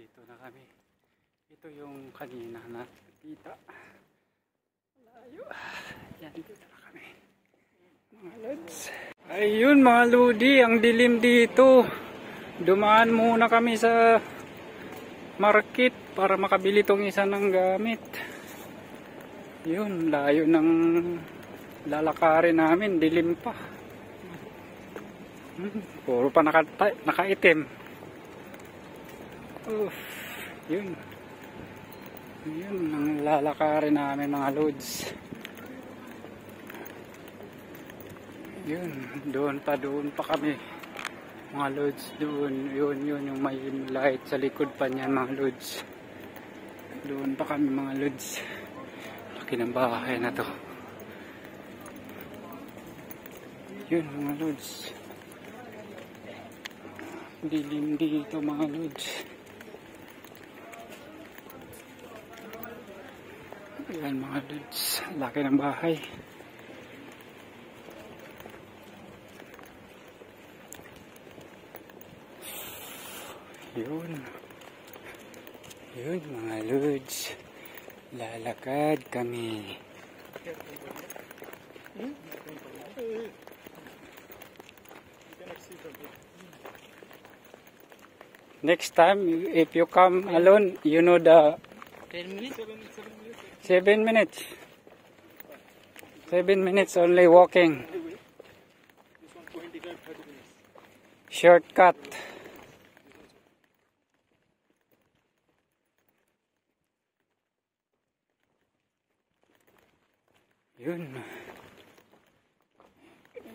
Dito na kami. Ito yung kanina nakita. Layo. Yan, dito na kami. Mga lods. Ayun mga lodi, ang dilim dito. Dumaan muna kami sa market para makabili tong isa ng gamit. Yun, layo ng lalakarin namin. Dilim pa. Puro pa nakaitim. Yun. Yun ang lalakarin namin mga lods. Yun, doon pa kami mga lods. Doon, yun yung may light sa likod pa niyan mga lods. Doon pa kami mga lods. Laki ng bahay na to. Yun mga lods. Dilim dito mga lods. Ayan mga lods, laki ng bahay. Yun mga lods, lalakad kami. Next time, if you come alone, you know the 10 minutes? 7 minutes. 7 minutes only walking. This one 25, 30 minutes. Shortcut. Yun.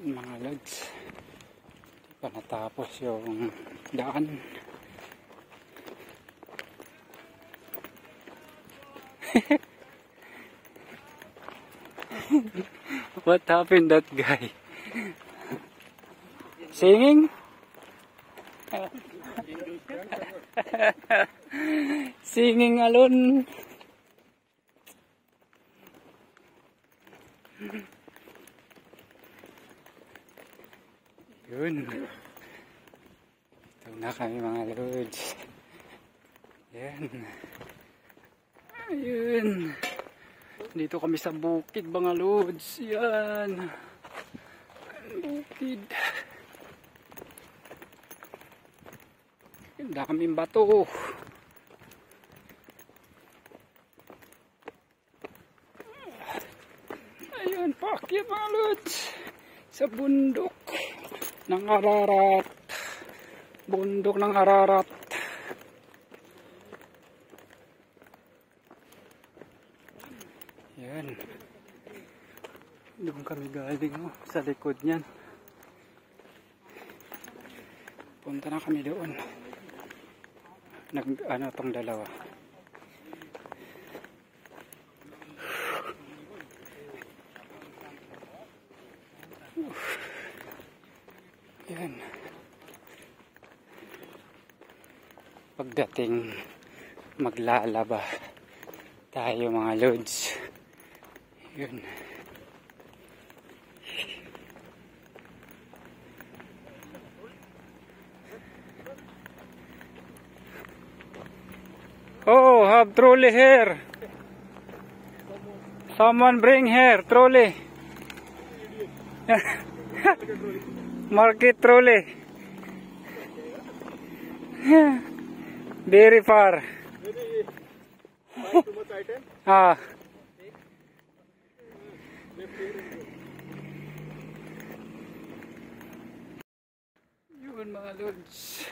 Mga lods. Di pa natapos yung daan. What happened that guy? Singing? Singing alone. Yun. Ito na kami mga lods. Yan. Ayun. Dito kami sa bukid mga lods. Yan. Bukid. Ang daming bato. Ayun, paakyat mga lods. Sa bundok ng Ararat. Bundok ng Ararat. Yan. Doon kami galing sa likod niyan. Punta na kami doon. Ano tong dalawa. Yan. Pagdating maglalaba tayo mga lods. Yun. Oh, have trolley here. Someone bring here trolley. Market trolley. Very far. Too much item? Ah. Yun mga lods.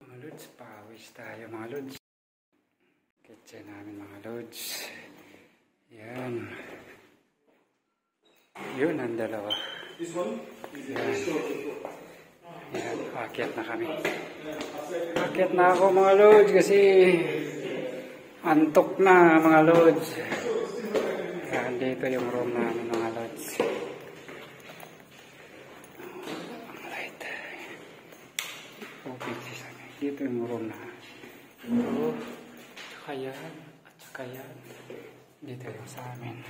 Mga lods, pawis tayo mga lods. Kitchen namin mga lods. Yan. Yun ang dalawa. This one? Yan. Yan, akyat na kami. Akyat na ako mga lods kasi antok na mga lods. Yan, dito yung room namin mga lods. Dito yung room na. Ito, tsaka yan, at tsaka yan. Dito yung sa amin.